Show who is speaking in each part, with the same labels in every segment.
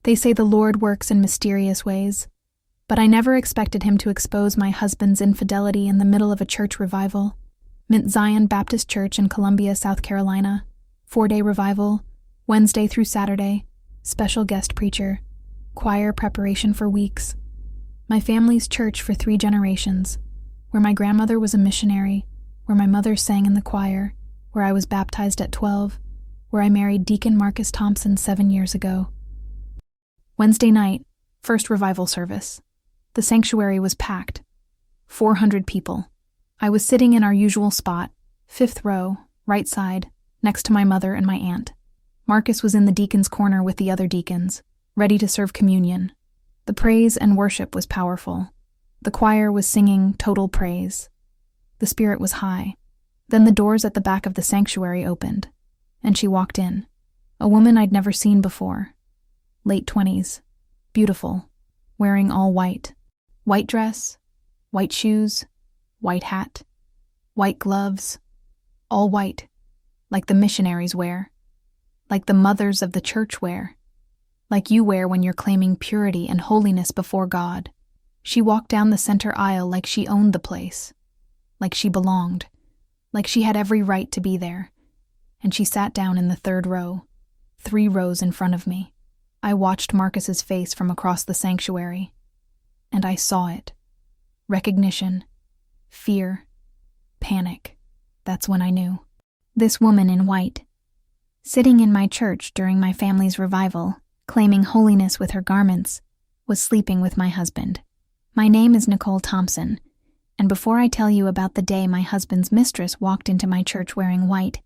Speaker 1: They say the Lord works in mysterious ways, but I never expected him to expose my husband's infidelity in the middle of a church revival. Mount Zion Baptist Church in Columbia, South Carolina. 4-day revival, Wednesday through Saturday, special guest preacher, choir preparation for weeks. My family's church for 3 generations, where my grandmother was a missionary, where my mother sang in the choir, where I was baptized at 12, where I married Deacon Marcus Thompson 7 years ago. Wednesday night, first revival service. The sanctuary was packed. 400 people. I was sitting in our usual spot, 5th row, right side, next to my mother and my aunt. Marcus was in the deacon's corner with the other deacons, ready to serve communion. The praise and worship was powerful. The choir was singing total praise. The spirit was high. Then the doors at the back of the sanctuary opened, and she walked in. A woman I'd never seen before. Late 20s. Beautiful. Wearing all white. White dress, white shoes, white hat, white gloves. All white. Like the missionaries wear. Like the mothers of the church wear. Like you wear when you're claiming purity and holiness before God. She walked down the center aisle like she owned the place. Like she belonged. Like she had every right to be there. And she sat down in the 3rd row, 3 rows in front of me. I watched Marcus's face from across the sanctuary. And I saw it. Recognition. Fear. Panic. That's when I knew. This woman in white, sitting in my church during my family's revival, claiming holiness with her garments, was sleeping with my husband. My name is Nicole Thompson, and before I tell you about the day my husband's mistress walked into my church wearing white,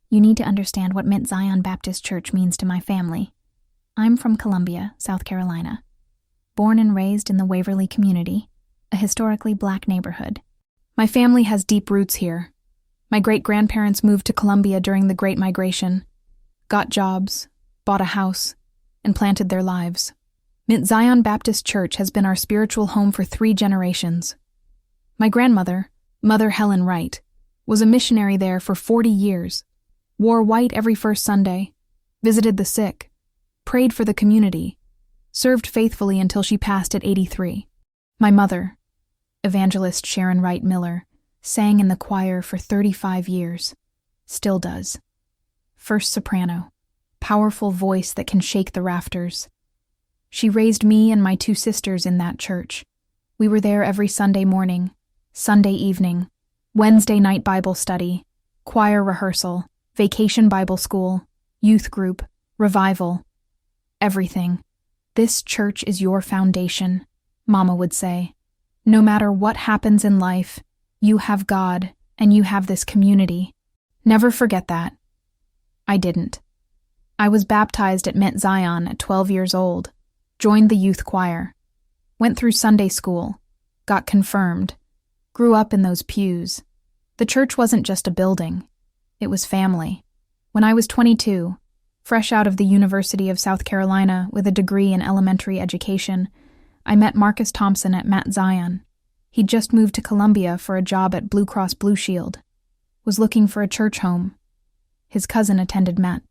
Speaker 1: you need to understand what Mount Zion Baptist Church means to my family. I'm from Columbia, South Carolina. Born and raised in the Waverly community, a historically Black neighborhood. My family has deep roots here. My great-grandparents moved to Columbia during the Great Migration, got jobs, bought a house, and planted their lives. Mount Zion Baptist Church has been our spiritual home for 3 generations. My grandmother, Mother Helen Wright, was a missionary there for 40 years, wore white every first Sunday, visited the sick, prayed for the community, served faithfully until she passed at 83. My mother, Evangelist Sharon Wright Miller, sang in the choir for 35 years, still does. First soprano, powerful voice that can shake the rafters. She raised me and my 2 sisters in that church. We were there every Sunday morning, Sunday evening, Wednesday night Bible study, choir rehearsal, vacation Bible school, youth group, revival, everything. This church is your foundation, Mama would say. No matter what happens in life, you have God and you have this community. Never forget that. I didn't. I was baptized at Mount Zion at 12 years old, joined the youth choir, went through Sunday school, got confirmed, grew up in those pews. The church wasn't just a building. It was family. When I was 22, fresh out of the University of South Carolina with a degree in elementary education, I met Marcus Thompson at Mount Zion. He'd just moved to Columbia for a job at Blue Cross Blue Shield, was looking for a church home. His cousin attended Mount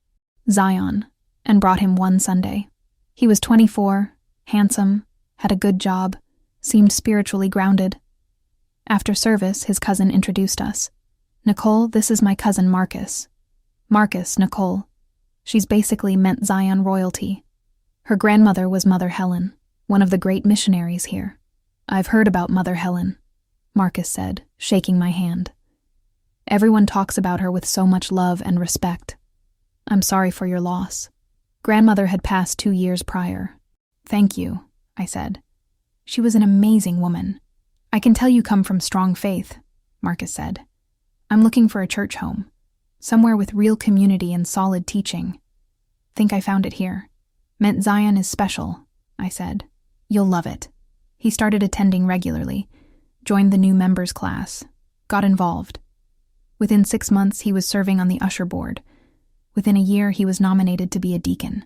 Speaker 1: Zion and brought him one Sunday. He was 24, handsome, had a good job, seemed spiritually grounded. After service, his cousin introduced us. Nicole, this is my cousin Marcus. Marcus, Nicole. She's basically Mount Zion royalty. Her grandmother was Mother Helen, one of the great missionaries here. I've heard about Mother Helen, Marcus said, shaking my hand. Everyone talks about her with so much love and respect. I'm sorry for your loss. Grandmother had passed 2 years prior. Thank you, I said. She was an amazing woman. I can tell you come from strong faith, Marcus said. I'm looking for a church home, somewhere with real community and solid teaching. Think I found it here. Mount Zion is special, I said. You'll love it. He started attending regularly, joined the new members class, got involved. Within 6 months, he was serving on the usher board. Within a year, he was nominated to be a deacon.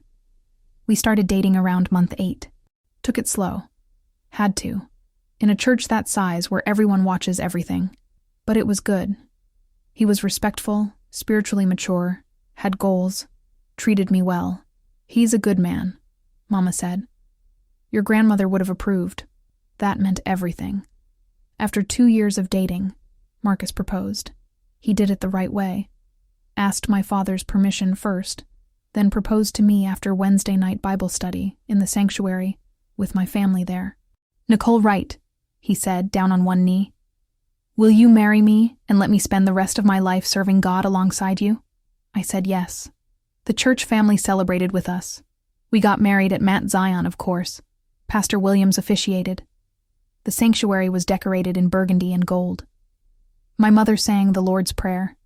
Speaker 1: We started dating around month 8. Took it slow. Had to. In a church that size where everyone watches everything. But it was good. He was respectful, spiritually mature, had goals, treated me well. He's a good man. Mama said. Your grandmother would have approved. That meant everything. After 2 years of dating, Marcus proposed. He did it the right way. Asked my father's permission first, then proposed to me after Wednesday night Bible study in the sanctuary with my family there. Nicole Wright, he said, down on one knee. Will you marry me and let me spend the rest of my life serving God alongside you? I said yes. The church family celebrated with us. We got married at Mount Zion, of course. Pastor Williams officiated. The sanctuary was decorated in burgundy and gold. My mother sang the Lord's Prayer.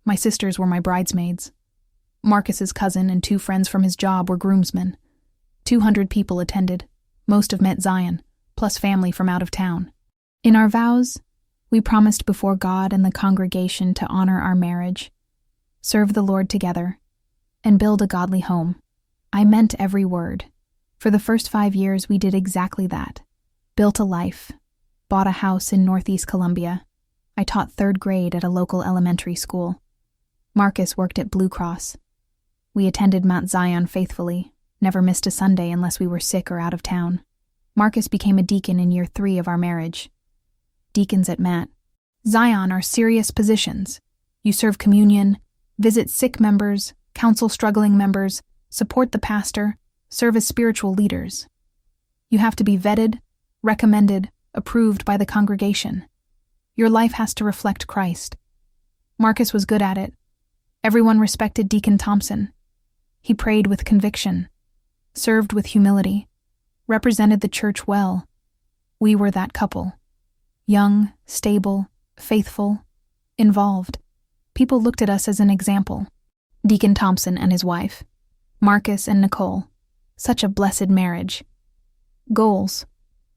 Speaker 1: My sisters were my bridesmaids. Marcus's cousin and 2 friends from his job were groomsmen. 200 people attended, most of Mount Zion, plus family from out of town. In our vows, we promised before God and the congregation to honor our marriage, serve the Lord together, and build a godly home. I meant every word. For the first 5 years, we did exactly that. Built a life, bought a house in Northeast Columbia. I taught 3rd grade at a local elementary school. Marcus worked at Blue Cross. We attended Mount Zion faithfully, never missed a Sunday unless we were sick or out of town. Marcus became a deacon in year 3 of our marriage. Deacons at Mount Zion are serious positions. You serve communion, visit sick members, counsel struggling members, support the pastor, serve as spiritual leaders. You have to be vetted, recommended, approved by the congregation. Your life has to reflect Christ. Marcus was good at it. Everyone respected Deacon Thompson. He prayed with conviction, served with humility, represented the church well. We were that couple. Young, stable, faithful, involved. People looked at us as an example. Deacon Thompson and his wife. Marcus and Nicole. Such a blessed marriage. Goals.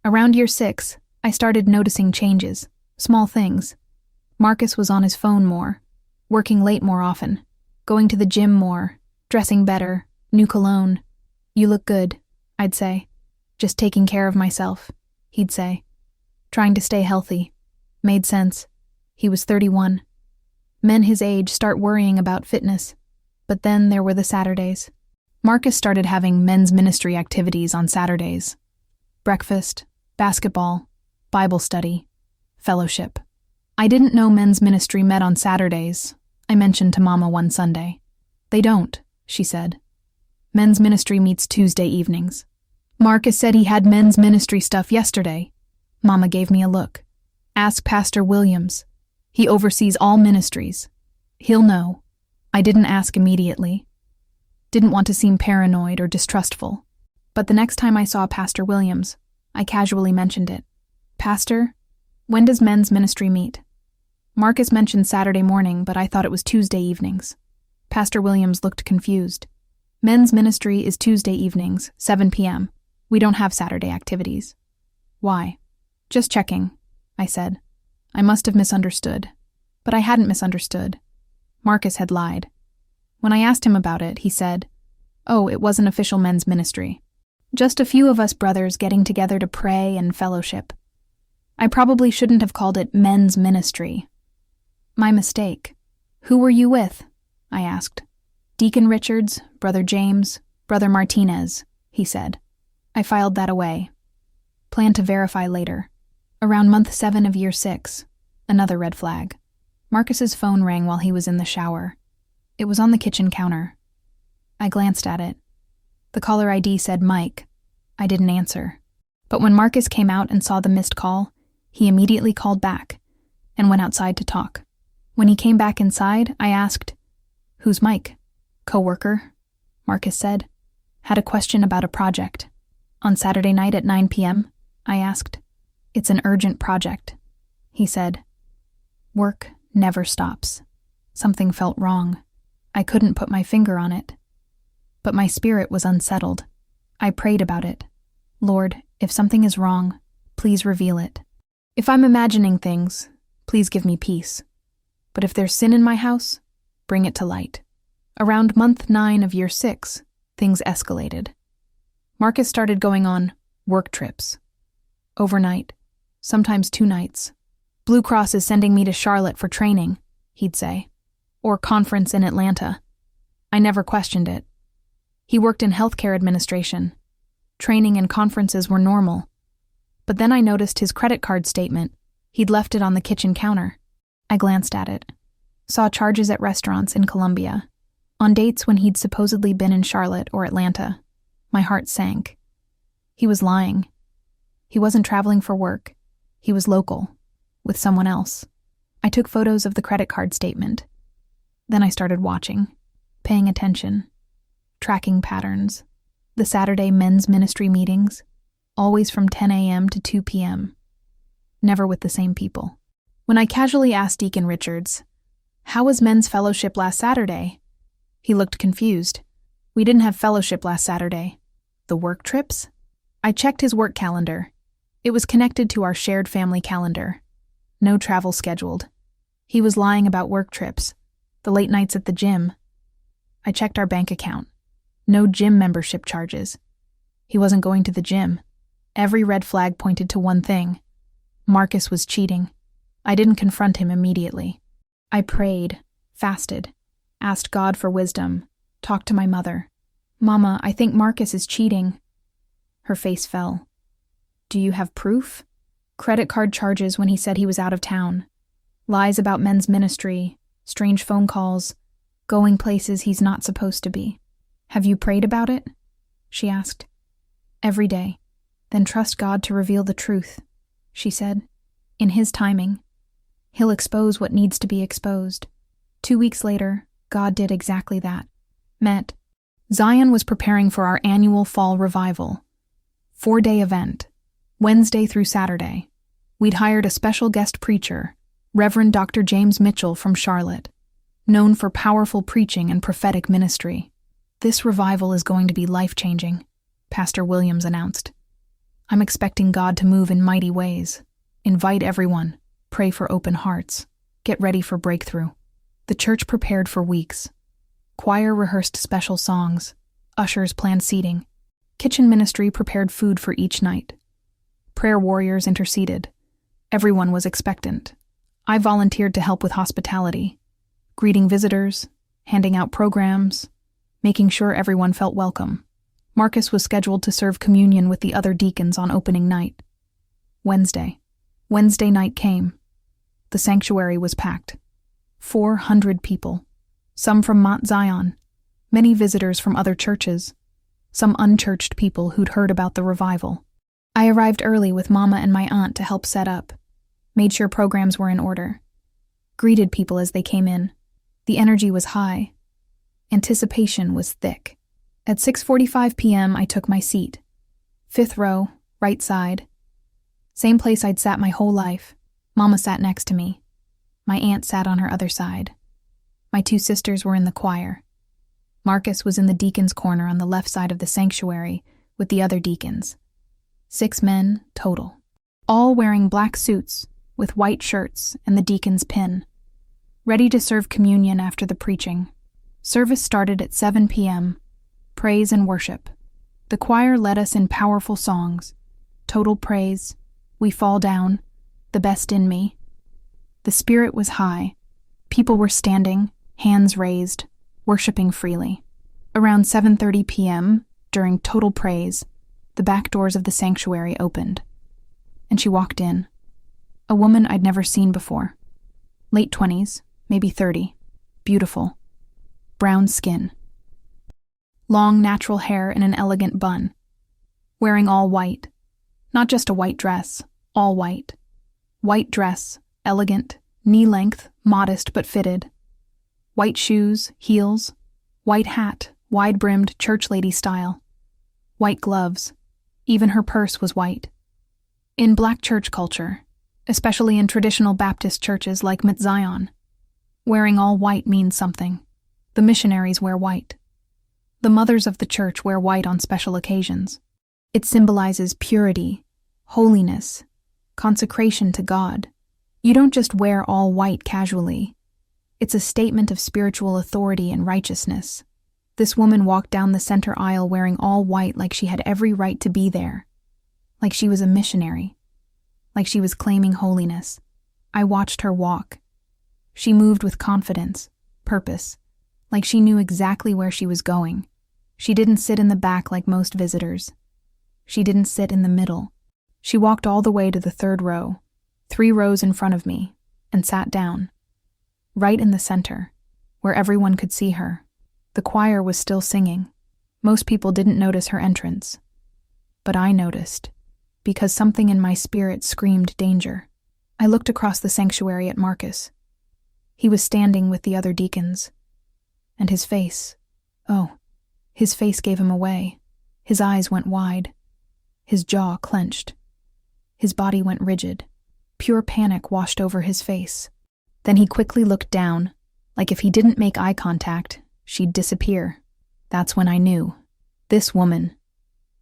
Speaker 1: Around year 6, I started noticing changes, small things. Marcus was on his phone more, working late more often, going to the gym more, dressing better, new cologne. You look good, I'd say. Just taking care of myself, he'd say. Trying to stay healthy. Made sense. He was 31. Men his age start worrying about fitness. But then there were the Saturdays. Marcus started having men's ministry activities on Saturdays. Breakfast, basketball, Bible study, fellowship. I didn't know men's ministry met on Saturdays, I mentioned to Mama one Sunday. They don't, she said. Men's ministry meets Tuesday evenings. Marcus said he had men's ministry stuff yesterday. Mama gave me a look. Ask Pastor Williams. He oversees all ministries. He'll know. I didn't ask immediately. Didn't want to seem paranoid or distrustful. But the next time I saw Pastor Williams, I casually mentioned it. Pastor, when does men's ministry meet? Marcus mentioned Saturday morning, but I thought it was Tuesday evenings. Pastor Williams looked confused. Men's ministry is Tuesday evenings, 7 p.m. We don't have Saturday activities. Why? Just checking, I said. I must have misunderstood. But I hadn't misunderstood. Marcus had lied. When I asked him about it, he said, "Oh, it was an official men's ministry. Just a few of us brothers getting together to pray and fellowship. I probably shouldn't have called it men's ministry." My mistake. Who were you with? I asked. Deacon Richards, Brother James, Brother Martinez, he said. I filed that away. Plan to verify later. Around month 7 of year 6. Another red flag. Marcus's phone rang while he was in the shower. It was on the kitchen counter. I glanced at it. The caller ID said Mike. I didn't answer. But when Marcus came out and saw the missed call, he immediately called back and went outside to talk. When he came back inside, I asked, "Who's Mike?" "Coworker," Marcus said. "Had a question about a project." "On Saturday night at 9 p.m.? I asked. "It's an urgent project," he said. Work never stops. Something felt wrong. I couldn't put my finger on it. But my spirit was unsettled. I prayed about it. Lord, if something is wrong, please reveal it. If I'm imagining things, please give me peace. But if there's sin in my house, bring it to light. Around month 9 of year 6, things escalated. Marcus started going on work trips. Overnight, sometimes 2 nights. Blue Cross is sending me to Charlotte for training, he'd say. Or conference in Atlanta. I never questioned it. He worked in healthcare administration. Training and conferences were normal. But then I noticed his credit card statement. He'd left it on the kitchen counter. I glanced at it. Saw charges at restaurants in Columbia. On dates when he'd supposedly been in Charlotte or Atlanta. My heart sank. He was lying. He wasn't traveling for work. He was local, with someone else. I took photos of the credit card statement. Then I started watching, paying attention, tracking patterns. The Saturday men's ministry meetings, always from 10 a.m. to 2 p.m., never with the same people. When I casually asked Deacon Richards, "How was men's fellowship last Saturday?" he looked confused. "We didn't have fellowship last Saturday." The work trips? I checked his work calendar. It was connected to our shared family calendar. No travel scheduled. He was lying about work trips, the late nights at the gym. I checked our bank account. No gym membership charges. He wasn't going to the gym. Every red flag pointed to one thing. Marcus was cheating. I didn't confront him immediately. I prayed, fasted, asked God for wisdom, talked to my mother. "Mama, I think Marcus is cheating." Her face fell. "Do you have proof?" Credit card charges when he said he was out of town. Lies about men's ministry, strange phone calls, going places he's not supposed to be. "Have you prayed about it?" she asked. "Every day. Then trust God to reveal the truth," she said. "In His timing. He'll expose what needs to be exposed." 2 weeks later, God did exactly that. Met. Zion was preparing for our annual fall revival. 4-day event, Wednesday through Saturday. We'd hired a special guest preacher, Reverend Dr. James Mitchell from Charlotte, known for powerful preaching and prophetic ministry. "This revival is going to be life-changing," Pastor Williams announced. "I'm expecting God to move in mighty ways. Invite everyone. Pray for open hearts. Get ready for breakthrough." The church prepared for weeks. Choir rehearsed special songs. Ushers planned seating. Kitchen ministry prepared food for each night. Prayer warriors interceded. Everyone was expectant. I volunteered to help with hospitality, greeting visitors, handing out programs, making sure everyone felt welcome. Marcus was scheduled to serve communion with the other deacons on opening night. Wednesday night came. The sanctuary was packed. 400 people, some from Mount Zion, many visitors from other churches, some unchurched people who'd heard about the revival. I arrived early with Mama and my aunt to help set up, made sure programs were in order, greeted people as they came in. The energy was high. Anticipation was thick. At 6:45 p.m., I took my seat. 5th row, right side. Same place I'd sat my whole life. Mama sat next to me. My aunt sat on her other side. My 2 sisters were in the choir. Marcus was in the deacon's corner on the left side of the sanctuary with the other deacons. 6 men total, all wearing black suits with white shirts and the deacon's pin, ready to serve communion after the preaching. Service started at 7 p.m., praise and worship. The choir led us in powerful songs, Total Praise, We Fall Down, The Best in Me. The spirit was high. People were standing, hands raised, worshiping freely. Around 7:30 p.m., during Total Praise, the back doors of the sanctuary opened, and she walked in. A woman I'd never seen before. Late 20s, maybe 30, beautiful. Brown skin. Long natural hair in an elegant bun. Wearing all white. Not just a white dress, all white. White dress, elegant, knee-length, modest but fitted. White shoes, heels. White hat, wide-brimmed church lady style. White gloves. Even her purse was white. In Black church culture, especially in traditional Baptist churches like Mount Zion, wearing all white means something. The missionaries wear white. The mothers of the church wear white on special occasions. It symbolizes purity, holiness, consecration to God. You don't just wear all white casually. It's a statement of spiritual authority and righteousness. This woman walked down the center aisle wearing all white like she had every right to be there. Like she was a missionary. Like she was claiming holiness. I watched her walk. She moved with confidence, purpose, like she knew exactly where she was going. She didn't sit in the back like most visitors. She didn't sit in the middle. She walked all the way to the third row, 3 rows in front of me, and sat down. Right in the center, where everyone could see her. The choir was still singing. Most people didn't notice her entrance. But I noticed, because something in my spirit screamed danger. I looked across the sanctuary at Marcus. He was standing with the other deacons. And his face, his face gave him away. His eyes went wide. His jaw clenched. His body went rigid. Pure panic washed over his face. Then he quickly looked down, like if he didn't make eye contact, she'd disappear. That's when I knew. This woman,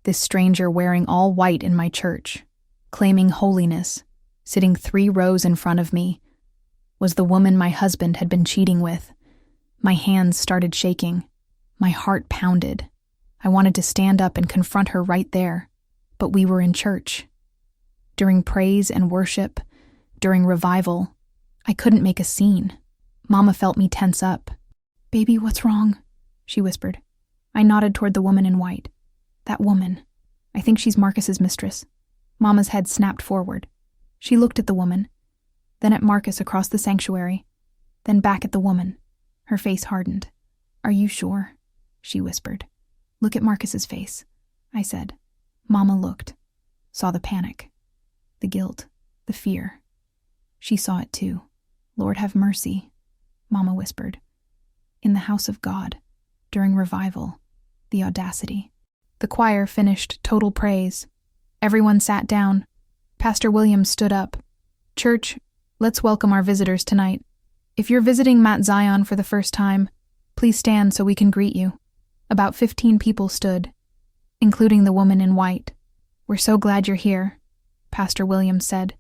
Speaker 1: this stranger wearing all white in my church, claiming holiness, sitting 3 rows in front of me, was the woman my husband had been cheating with. My hands started shaking. My heart pounded. I wanted to stand up and confront her right there, but we were in church. During praise and worship, during revival, I couldn't make a scene. Mama felt me tense up. "Baby, what's wrong?" she whispered. I nodded toward the woman in white. That woman. I think she's Marcus's mistress. Mama's head snapped forward. She looked at the woman, then at Marcus across the sanctuary, then back at the woman. Her face hardened. "Are you sure?" she whispered. "Look at Marcus's face," I said. Mama looked, saw the panic, the guilt, the fear. She saw it too. "Lord have mercy," Mama whispered. In the house of God, during revival, the audacity. The choir finished total praise. Everyone sat down. Pastor Williams stood up. "Church, let's welcome our visitors tonight. If you're visiting Mount Zion for the first time, please stand so we can greet you." About 15 people stood, including the woman in white. "We're so glad you're here," Pastor Williams said.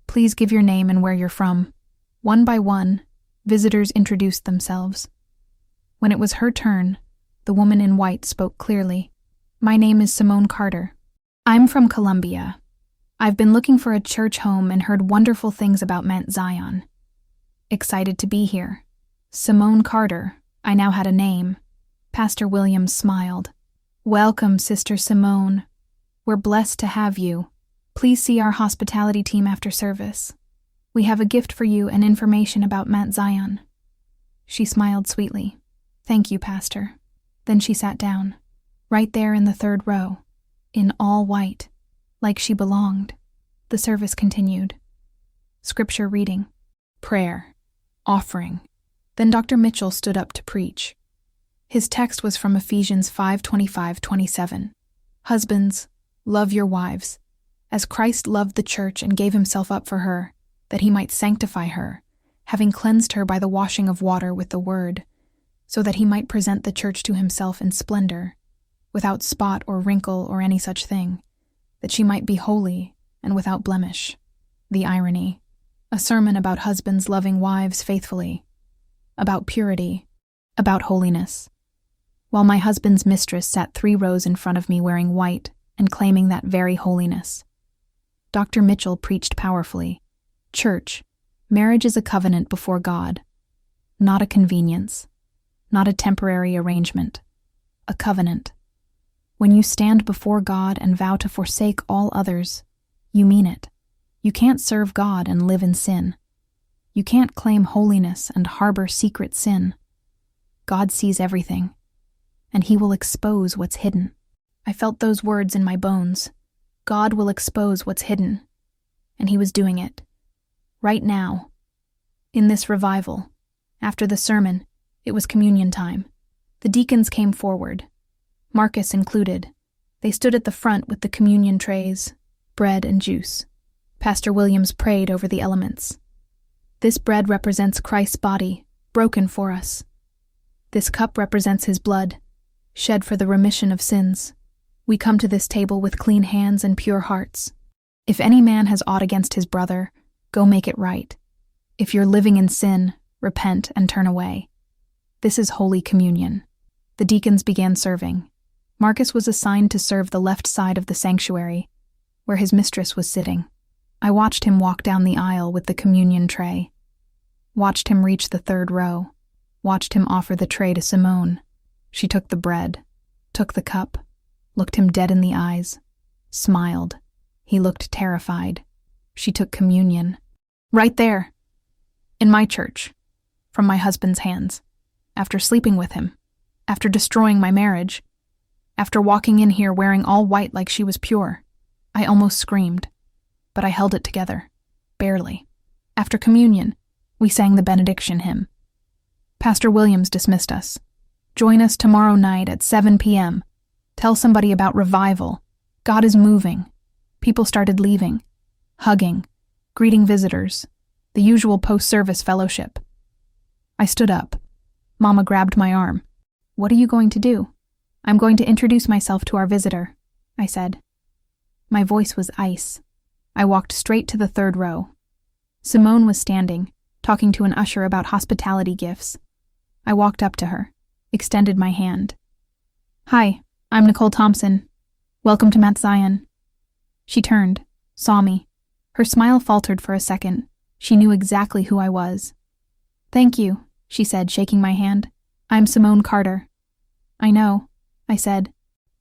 Speaker 1: "Please give your name and where you're from." One by one, visitors introduced themselves. When it was her turn, the woman in white spoke clearly. "My name is Simone Carter. I'm from Colombia. I've been looking for a church home and heard wonderful things about Mount Zion. Excited to be here. Simone Carter. I now had a name." Pastor Williams smiled. "Welcome, Sister Simone. We're blessed to have you. Please see our hospitality team after service. We have a gift for you and information about Mount Zion." She smiled sweetly. "Thank you, Pastor." Then she sat down, right there in the third row, in all white, like she belonged. The service continued. Scripture reading, prayer, offering. Then Dr. Mitchell stood up to preach. His text was from Ephesians 5:25-27. "Husbands, love your wives, as Christ loved the church and gave himself up for her, that he might sanctify her, having cleansed her by the washing of water with the word, so that he might present the church to himself in splendor, without spot or wrinkle or any such thing, that she might be holy and without blemish." The irony. A sermon about husbands loving wives faithfully, about purity, about holiness. While my husband's mistress sat 3 rows in front of me wearing white and claiming that very holiness. Dr. Mitchell preached powerfully. Church, marriage is a covenant before God, not a convenience, not a temporary arrangement, a covenant. When you stand before God and vow to forsake all others, you mean it. You can't serve God and live in sin. You can't claim holiness and harbor secret sin. God sees everything, and he will expose what's hidden. I felt those words in my bones. God will expose what's hidden, and he was doing it. Right now, in this revival, after the sermon, it was communion time. The deacons came forward, Marcus included. They stood at the front with the communion trays, bread and juice. Pastor Williams prayed over the elements. "This bread represents Christ's body, broken for us. This cup represents his blood, shed for the remission of sins. We come to this table with clean hands and pure hearts. If any man has aught against his brother, go make it right. If you're living in sin, repent and turn away. This is Holy Communion." The deacons began serving. Marcus was assigned to serve the left side of the sanctuary, where his mistress was sitting. I watched him walk down the aisle with the communion tray. Watched him reach the third row. Watched him offer the tray to Simone. She took the bread, took the cup, looked him dead in the eyes, smiled. He looked terrified. She took communion. Right there. In my church. From my husband's hands. After sleeping with him. After destroying my marriage. After walking in here wearing all white like she was pure. I almost screamed. But I held it together. Barely. After communion, we sang the benediction hymn. Pastor Williams dismissed us. Join us tomorrow night at 7 p.m. Tell somebody about revival. God is moving. People started leaving. Hugging. Greeting visitors. The usual post-service fellowship. I stood up. Mama grabbed my arm. What are you going to do? I'm going to introduce myself to our visitor, I said. My voice was ice. I walked straight to the third row. Simone was standing, talking to an usher about hospitality gifts. I walked up to her, extended my hand. Hi, I'm Nicole Thompson. Welcome to Mount Zion. She turned, saw me. Her smile faltered for a second. She knew exactly who I was. Thank you, she said, shaking my hand. I'm Simone Carter. I know, I said.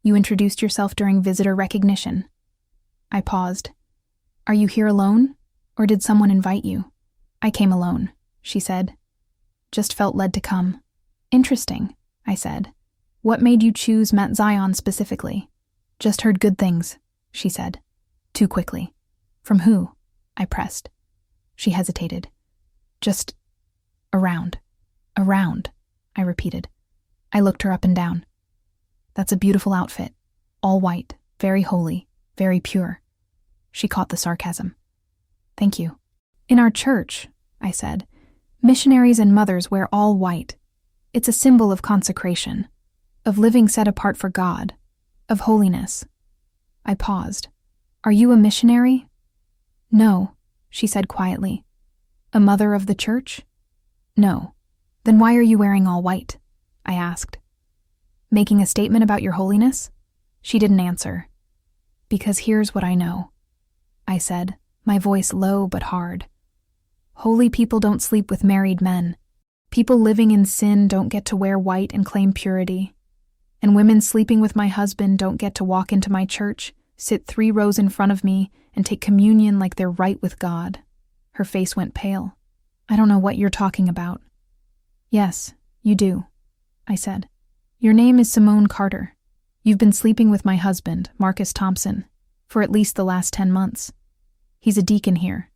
Speaker 1: You introduced yourself during visitor recognition. I paused. Are you here alone, or did someone invite you? I came alone, she said. Just felt led to come. Interesting, I said. What made you choose Mount Zion specifically? Just heard good things, she said. Too quickly. From who? I pressed. She hesitated. Just around. Around, I repeated. I looked her up and down. That's a beautiful outfit. All white, very holy, very pure. She caught the sarcasm. Thank you. In our church, I said, missionaries and mothers wear all white. It's a symbol of consecration, of living set apart for God, of holiness. I paused. Are you a missionary? No, she said quietly. A mother of the church? No. Then why are you wearing all white? I asked. Making a statement about your holiness? She didn't answer. Because here's what I know, I said, my voice low but hard. Holy people don't sleep with married men. People living in sin don't get to wear white and claim purity. And women sleeping with my husband don't get to walk into my church, sit 3 rows in front of me, and take communion like they're right with God. Her face went pale. I don't know what you're talking about. Yes, you do, I said. Your name is Simone Carter. You've been sleeping with my husband, Marcus Thompson, for at least the last 10 months. He's a deacon here.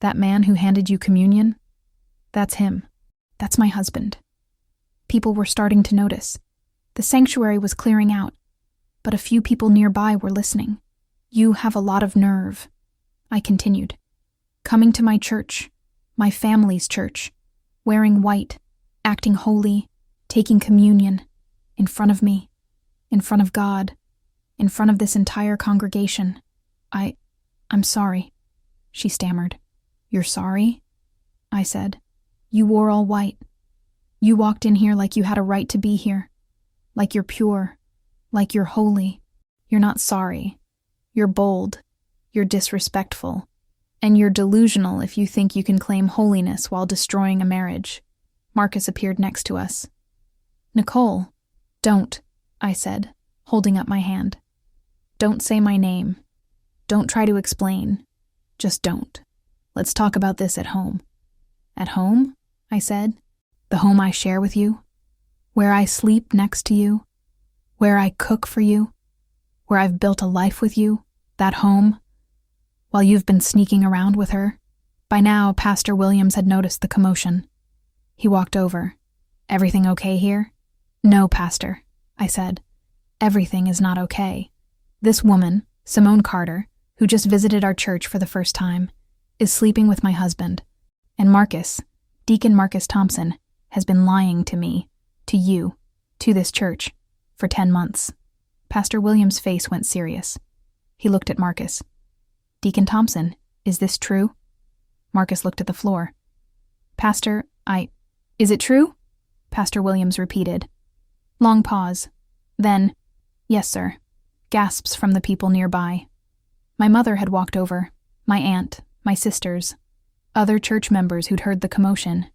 Speaker 1: That man who handed you communion? That's him. That's my husband. People were starting to notice. The sanctuary was clearing out, but a few people nearby were listening. You have a lot of nerve, I continued. Coming to my church, my family's church, wearing white, acting holy, taking communion, in front of me, in front of God, in front of this entire congregation. I'm sorry, she stammered. You're sorry? I said. You wore all white. You walked in here like you had a right to be here. Like you're pure. Like you're holy. You're not sorry. You're bold. You're disrespectful. And you're delusional if you think you can claim holiness while destroying a marriage. Marcus appeared next to us. Nicole, don't, I said, holding up my hand. Don't say my name. Don't try to explain. Just don't. Let's talk about this at home. At home? I said. The home I share with you? Where I sleep next to you? Where I cook for you? Where I've built a life with you? That home? While you've been sneaking around with her? By now, Pastor Williams had noticed the commotion. He walked over. Everything okay here? No, Pastor, I said. Everything is not okay. This woman, Simone Carter, who just visited our church for the first time, is sleeping with my husband. And Marcus, Deacon Marcus Thompson, has been lying to me, to you, to this church, for 10 months. Pastor Williams' face went serious. He looked at Marcus. Deacon Thompson, is this true? Marcus looked at the floor. Pastor, is it true? Pastor Williams repeated. Long pause. Then, yes, sir. Gasps from the people nearby. My mother had walked over, my aunt, my sisters, other church members who'd heard the commotion.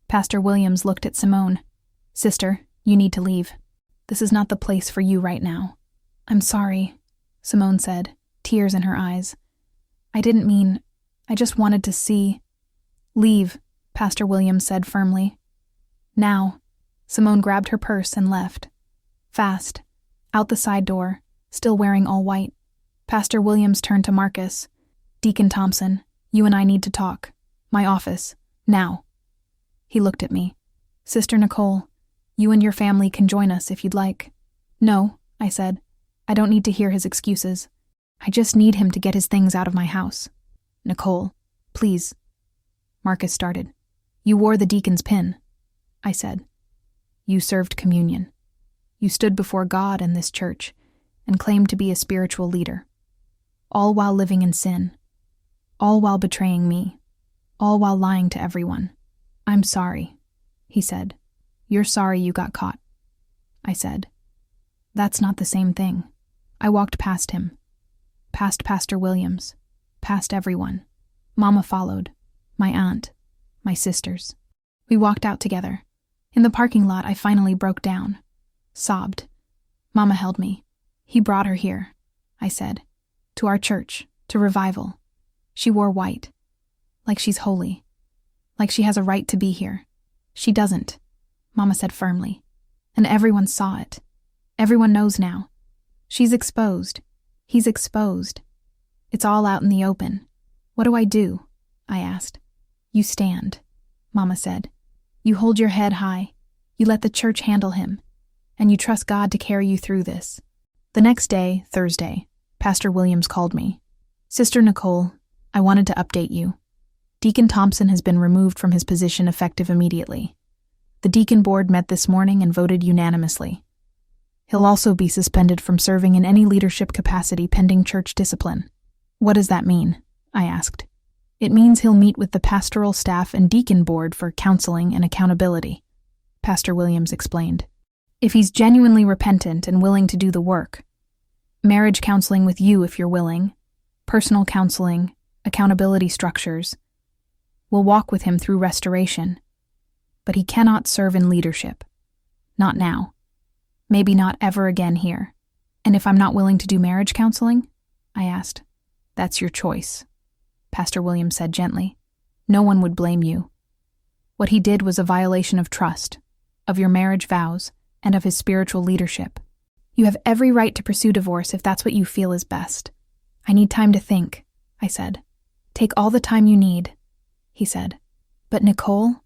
Speaker 1: Pastor Williams looked at Simone. Sister, you need to leave. This is not the place for you right now. I'm sorry, Simone said, tears in her eyes. I just wanted to see. Leave, Pastor Williams said firmly. Now. Simone grabbed her purse and left. Fast. Out the side door, still wearing all white. Pastor Williams turned to Marcus. Deacon Thompson, you and I need to talk. My office. Now. He looked at me. Sister Nicole, you and your family can join us if you'd like. No, I said. I don't need to hear his excuses. I just need him to get his things out of my house. Nicole, please. Marcus started. You wore the deacon's pin, I said. You served communion. You stood before God and this church and claimed to be a spiritual leader. All while living in sin. All while betraying me. All while lying to everyone. I'm sorry, he said. You're sorry you got caught, I said. That's not the same thing. I walked past him. Past Pastor Williams. Past everyone. Mama followed. My aunt. My sisters. We walked out together. In the parking lot, I finally broke down. Sobbed. Mama held me. He brought her here, I said. To our church. To revival. She wore white. Like she's holy. Like she has a right to be here. She doesn't, Mama said firmly. And everyone saw it. Everyone knows now. She's exposed. He's exposed. It's all out in the open. What do I do? I asked. You stand, Mama said. You hold your head high. You let the church handle him. And you trust God to carry you through this. The next day, Thursday, Pastor Williams called me. Sister Nicole, I wanted to update you. Deacon Thompson has been removed from his position effective immediately. The deacon board met this morning and voted unanimously. He'll also be suspended from serving in any leadership capacity pending church discipline. What does that mean? I asked. It means he'll meet with the pastoral staff and deacon board for counseling and accountability, Pastor Williams explained. If he's genuinely repentant and willing to do the work, marriage counseling with you if you're willing, personal counseling, accountability structures, we'll walk with him through restoration. But he cannot serve in leadership. Not now. Maybe not ever again here. And if I'm not willing to do marriage counseling? I asked. That's your choice, Pastor Williams said gently. No one would blame you. What he did was a violation of trust, of your marriage vows, and of his spiritual leadership. You have every right to pursue divorce if that's what you feel is best. I need time to think, I said. Take all the time you need, he said. But Nicole,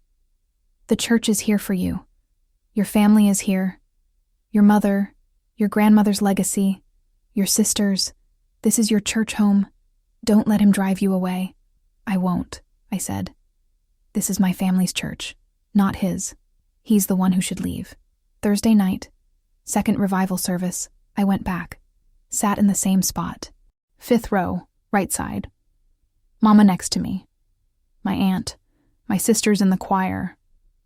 Speaker 1: the church is here for you. Your family is here. Your mother, your grandmother's legacy, your sisters. This is your church home. Don't let him drive you away. I won't, I said. This is my family's church, not his. He's the one who should leave. Thursday night, second revival service, I went back. Sat in the same spot. 5th row, right side. Mama next to me. My aunt, my sisters in the choir.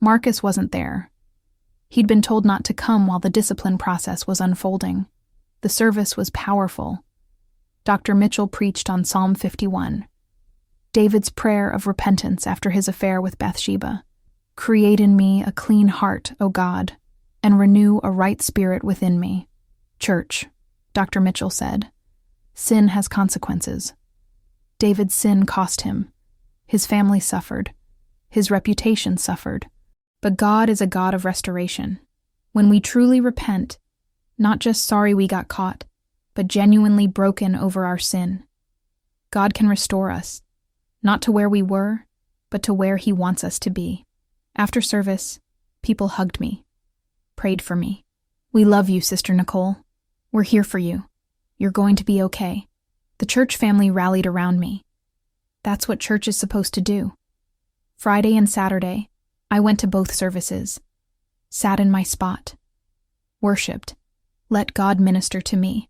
Speaker 1: Marcus wasn't there. He'd been told not to come while the discipline process was unfolding. The service was powerful. Dr. Mitchell preached on Psalm 51, David's prayer of repentance after his affair with Bathsheba. Create in me a clean heart, O God, and renew a right spirit within me. Church, Dr. Mitchell said, sin has consequences. David's sin cost him. His family suffered. His reputation suffered. But God is a God of restoration. When we truly repent, not just sorry we got caught, but genuinely broken over our sin, God can restore us, not to where we were, but to where He wants us to be. After service, people hugged me, prayed for me. We love you, Sister Nicole. We're here for you. You're going to be okay. The church family rallied around me. That's what church is supposed to do. Friday and Saturday, I went to both services, sat in my spot, worshipped, let God minister to me.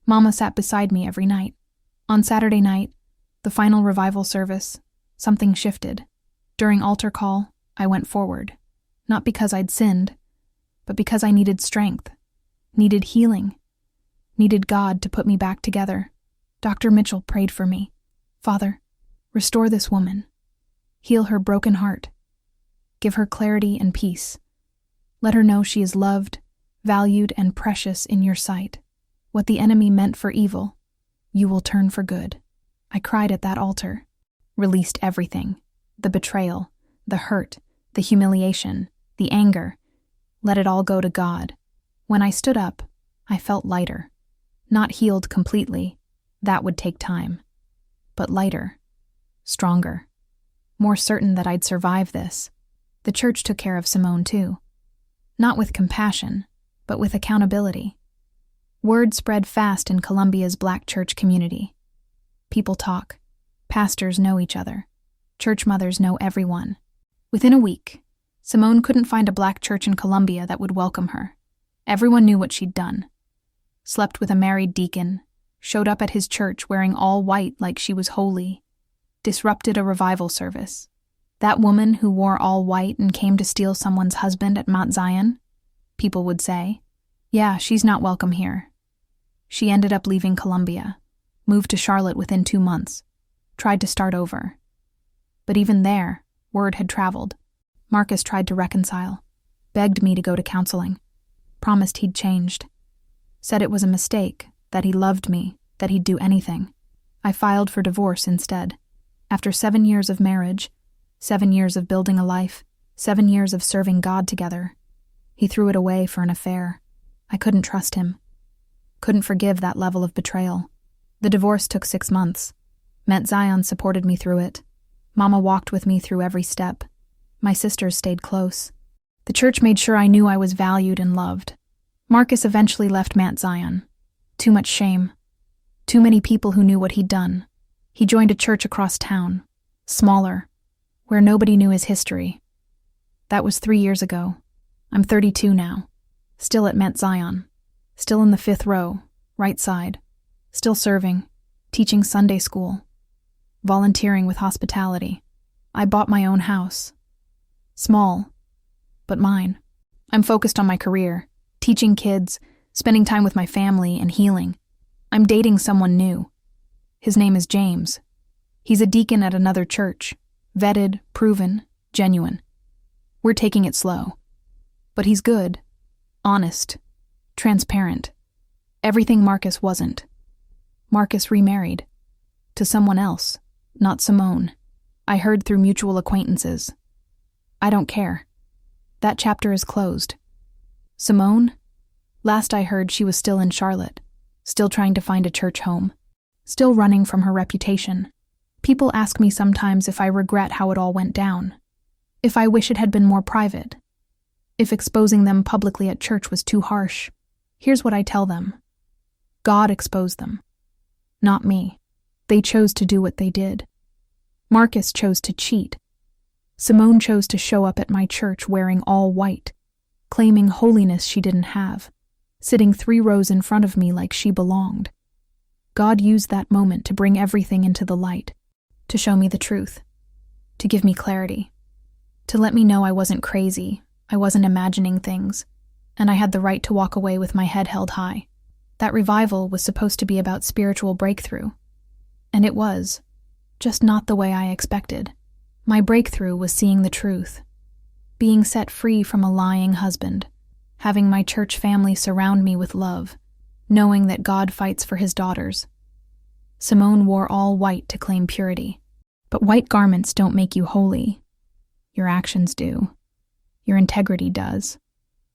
Speaker 1: Mama sat beside me every night. On Saturday night, the final revival service, something shifted. During altar call, I went forward, not because I'd sinned, but because I needed strength, needed healing, needed God to put me back together. Dr. Mitchell prayed for me. Father, restore this woman. Heal her broken heart. Give her clarity and peace. Let her know she is loved, valued, and precious in your sight. What the enemy meant for evil, You will turn for good. I cried at that altar, released everything, the betrayal, the hurt, the humiliation, the anger. Let it all go to God. When I stood up, I felt lighter. Not healed completely, that would take time. But lighter, stronger, more certain that I'd survive this. The church took care of Simone too. Not with compassion, but with accountability. Word spread fast in Colombia's Black church community. People talk. Pastors know each other. Church mothers know everyone. Within a week, Simone couldn't find a Black church in Colombia that would welcome her. Everyone knew what she'd done. Slept with a married deacon, showed up at his church wearing all white like she was holy, disrupted a revival service. That woman who wore all white and came to steal someone's husband at Mount Zion? People would say, yeah, she's not welcome here. She ended up leaving Colombia, moved to Charlotte within 2 months, tried to start over. But even there, word had traveled. Marcus tried to reconcile, begged me to go to counseling, promised he'd changed, said it was a mistake, that he loved me, that he'd do anything. I filed for divorce instead. After 7 years of marriage, 7 years of building a life, 7 years of serving God together, he threw it away for an affair. I couldn't trust him. Couldn't forgive that level of betrayal. The divorce took 6 months. Mount Zion supported me through it. Mama walked with me through every step. My sisters stayed close. The church made sure I knew I was valued and loved. Marcus eventually left Mount Zion. Too much shame. Too many people who knew what he'd done. He joined a church across town, smaller, where nobody knew his history. That was 3 years ago. I'm 32 now. Still at Mount Zion. Still in the 5th row, right side. Still serving, teaching Sunday school, volunteering with hospitality. I bought my own house. Small, but mine. I'm focused on my career, teaching kids, spending time with my family, and healing. I'm dating someone new. His name is James. He's a deacon at another church. Vetted, proven, genuine. We're taking it slow. But he's good, honest, transparent. Everything Marcus wasn't. Marcus remarried. To someone else, not Simone. I heard through mutual acquaintances. I don't care. That chapter is closed. Simone? Last I heard, she was still in Charlotte, still trying to find a church home, still running from her reputation. People ask me sometimes if I regret how it all went down, if I wish it had been more private, if exposing them publicly at church was too harsh. Here's what I tell them. God exposed them, not me. They chose to do what they did. Marcus chose to cheat. Simone chose to show up at my church wearing all white, claiming holiness she didn't have, sitting 3 rows in front of me like she belonged. God used that moment to bring everything into the light, to show me the truth, to give me clarity, to let me know I wasn't crazy, I wasn't imagining things, and I had the right to walk away with my head held high. That revival was supposed to be about spiritual breakthrough, and it was, just not the way I expected. My breakthrough was seeing the truth, being set free from a lying husband, having my church family surround me with love, knowing that God fights for his daughters. Simone wore all white to claim purity. But white garments don't make you holy. Your actions do. Your integrity does.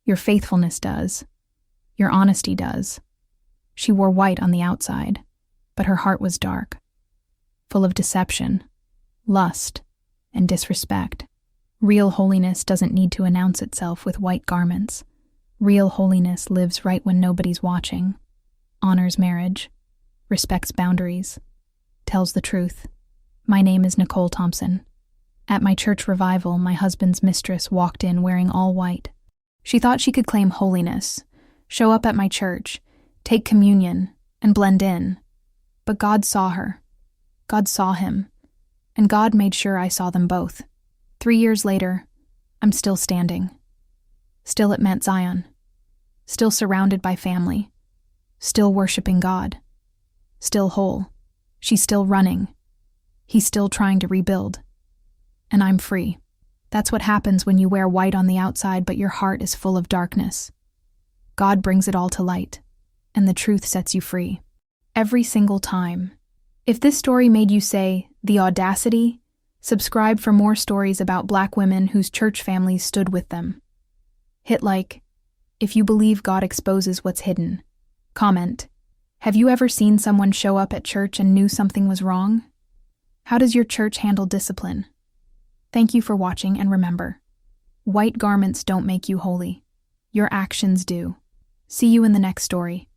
Speaker 1: Your faithfulness does. Your honesty does. She wore white on the outside, but her heart was dark, full of deception, lust, and disrespect. Real holiness doesn't need to announce itself with white garments. Real holiness lives right when nobody's watching, honors marriage, respects boundaries, tells the truth. My name is Nicole Thompson. At my church revival, my husband's mistress walked in wearing all white. She thought she could claim holiness, show up at my church, take communion, and blend in. But God saw her. God saw him. And God made sure I saw them both. 3 years later, I'm still standing. Still at Mount Zion. Still surrounded by family. Still worshiping God. Still whole. She's still running. He's still trying to rebuild. And I'm free. That's what happens when you wear white on the outside but your heart is full of darkness. God brings it all to light, and the truth sets you free. Every single time. If this story made you say, "The audacity," subscribe for more stories about Black women whose church families stood with them. Hit like if you believe God exposes what's hidden. Comment, have you ever seen someone show up at church and knew something was wrong? How does your church handle discipline? Thank you for watching, and remember, white garments don't make you holy. Your actions do. See you in the next story.